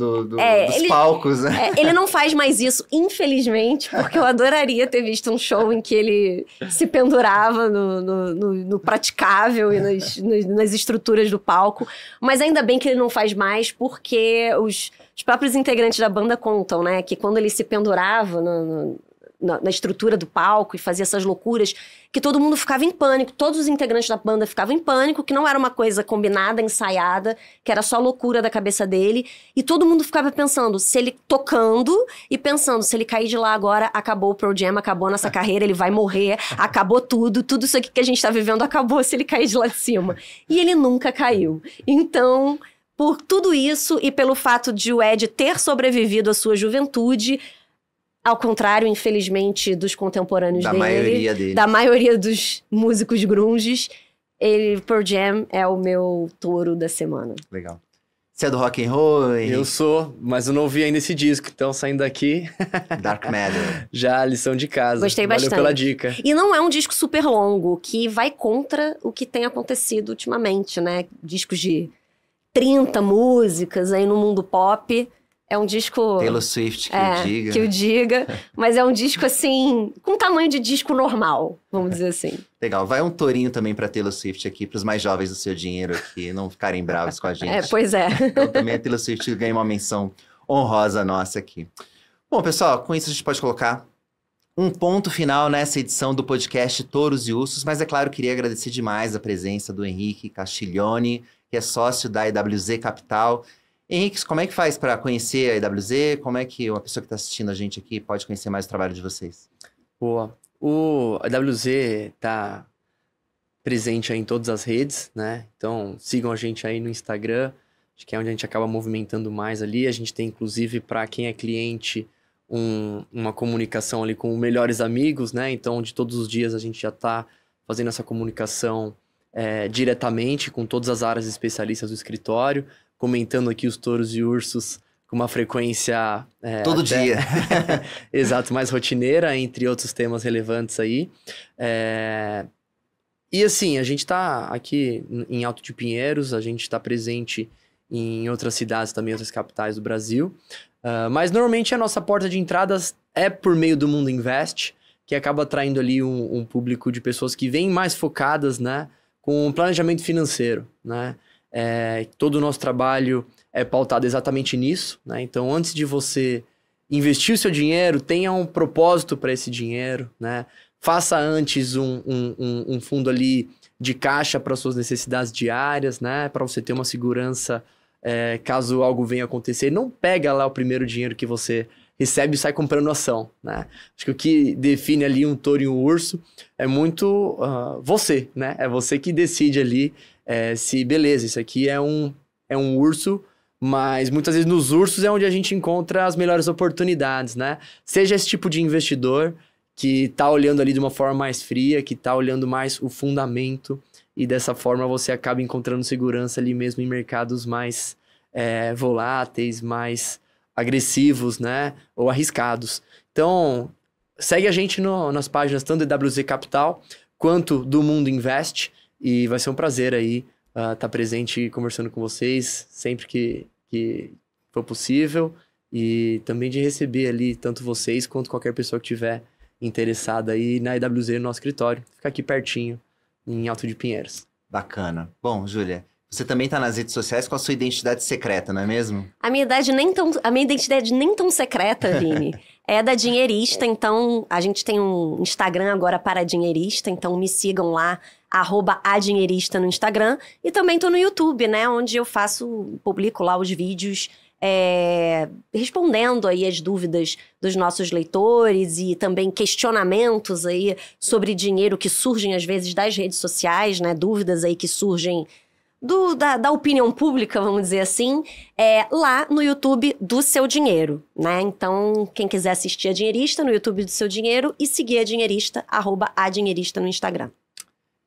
ele, palcos, né? Ele não faz mais isso, infelizmente, porque eu adoraria ter visto um show em que ele se pendurava no praticável e nas estruturas do palco. Mas ainda bem que ele não faz mais, porque os próprios integrantes da banda contam, né? Que quando ele se pendurava na estrutura do palco e fazia essas loucuras, que todo mundo ficava em pânico, todos os integrantes da banda ficavam em pânico, que não era uma coisa combinada, ensaiada, que era só loucura da cabeça dele, e todo mundo ficava pensando, se ele tocando, e pensando, se ele cair de lá agora, acabou o Pearl Jam, acabou a nossa carreira, ele vai morrer, acabou tudo isso aqui que a gente tá vivendo acabou se ele cair de lá de cima. E ele nunca caiu. Então, por tudo isso, e pelo fato de o Ed ter sobrevivido à sua juventude, ao contrário, infelizmente, dos contemporâneos da maioria dos músicos grunges, Pearl Jam é o meu touro da semana. Legal. Você é do rock and roll, Henrique? Eu sou, mas eu não ouvi ainda esse disco, então saindo daqui... Dark Matter. Já lição de casa. Gostei bastante. Valeu pela dica. E não é um disco super longo, que vai contra o que tem acontecido ultimamente, né? Discos de 30 músicas aí no mundo pop... É um disco... Taylor Swift, que eu diga. Mas é um disco, assim, com tamanho de disco normal, vamos dizer assim. Legal. Vai um tourinho também pra Taylor Swift aqui, pros mais jovens do Seu Dinheiro aqui, não ficarem bravos com a gente. Pois é. Então também a Taylor Swift ganha uma menção honrosa nossa aqui. Bom, pessoal, com isso a gente pode colocar um ponto final nessa edição do podcast Touros e Ursos, mas é claro, queria agradecer demais a presença do Henrique Castiglione, que é sócio da EWZ Capital. Henrique, como é que faz para conhecer a EWZ? Como é que uma pessoa que está assistindo a gente aqui pode conhecer mais o trabalho de vocês? Boa. A EWZ está presente aí em todas as redes, né? Então, sigam a gente aí no Instagram, acho que é onde a gente acaba movimentando mais ali. A gente tem, inclusive, para quem é cliente, uma comunicação ali com melhores amigos, né? Então, de todos os dias a gente já está fazendo essa comunicação diretamente com todas as áreas especialistas do escritório, comentando aqui os touros e ursos com uma frequência... Todo dia. Exato, mais rotineira, entre outros temas relevantes aí. E assim, a gente está aqui em Alto de Pinheiros, a gente está presente em outras cidades também, outras capitais do Brasil. Mas normalmente a nossa porta de entradas é por meio do Mundo Invest, que acaba atraindo ali um público de pessoas que vêm mais focadas, né, com planejamento financeiro, né? Todo o nosso trabalho é pautado exatamente nisso, né? Então, antes de você investir o seu dinheiro, tenha um propósito para esse dinheiro, né? Faça antes um fundo ali de caixa para suas necessidades diárias, né? Para você ter uma segurança caso algo venha acontecer. Não pega lá o primeiro dinheiro que você recebe e sai comprando ação, né? Acho que o que define ali um touro e um urso é muito você, né? É você que decide ali se, beleza, isso aqui é um urso, mas muitas vezes nos ursos é onde a gente encontra as melhores oportunidades, né? Seja esse tipo de investidor que tá olhando ali de uma forma mais fria, que tá olhando mais o fundamento, e dessa forma você acaba encontrando segurança ali mesmo em mercados mais voláteis, mais agressivos, né? Ou arriscados. Então, segue a gente nas páginas tanto do EWZ Capital quanto do Mundo Invest, e vai ser um prazer aí estar presente conversando com vocês sempre que for possível, e também de receber ali tanto vocês quanto qualquer pessoa que tiver interessada aí na EWZ no nosso escritório. Fica aqui pertinho, em Alto de Pinheiros. Bacana. Bom, Júlia, você também está nas redes sociais com a sua identidade secreta, não é mesmo? A minha identidade nem tão secreta, Vini. É da Dinheirista, então a gente tem um Instagram agora para Dinheirista, então me sigam lá, @adinheirista no Instagram. E também tô no YouTube, né, onde eu publico lá os vídeos respondendo aí as dúvidas dos nossos leitores e também questionamentos aí sobre dinheiro que surgem às vezes das redes sociais, né, dúvidas aí que surgem da opinião pública, vamos dizer assim, lá no YouTube do Seu Dinheiro, né? Então, quem quiser assistir a Dinheirista no YouTube do Seu Dinheiro e seguir a Dinheirista, @adinheirista no Instagram.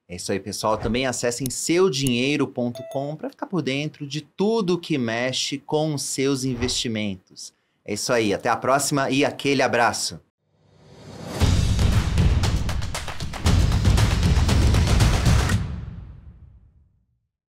É isso aí, pessoal. Também acessem seudinheiro.com para ficar por dentro de tudo que mexe com os seus investimentos. É isso aí. Até a próxima e aquele abraço.